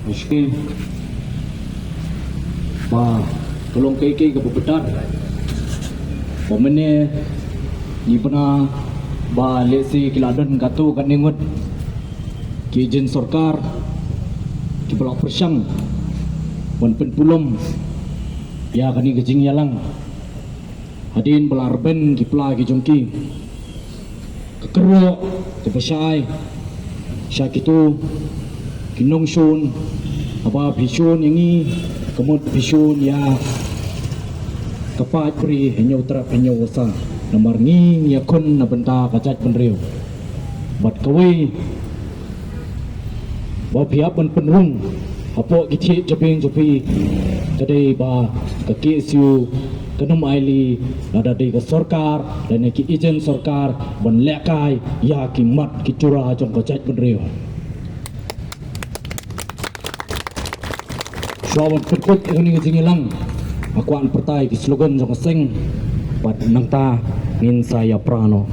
Mesti tolong kay kabubetan pemene ni pernah lesi kiladan katu kan ningut ki jen sarkar ki pelak persang wan penpulom ya kani kejing yalang hadin belarben ki pela ki jongki kekerok kepesai syakitu kinong sun apa bisun yangi kemud bisun ya kapat pri henyo trap henyo wasa nomor ngi ya kun na benta kacat penriu bat kawai ba piap penrung apo kiti japing japi kadai ba kaki siu kenum aili ada di ke sarkar dan ki ijen sarkar ban lekai ya ki mat ki cura jong kacat penriu Sawan perkut ini ngejingilang akuan pertai ki slogan jong seng pat nangta ngin saya prano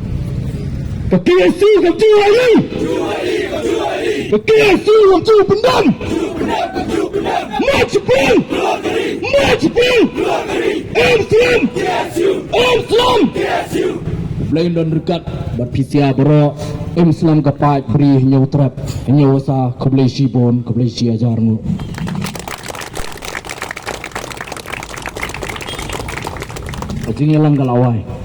kekiasi kecuali kekiasi waktu pendam macipin Islam lain dan dekat bat pisia bro Islam kapat beri nyautrap nyawasa keblesi bon keblesi ajarmu Jingilang galawai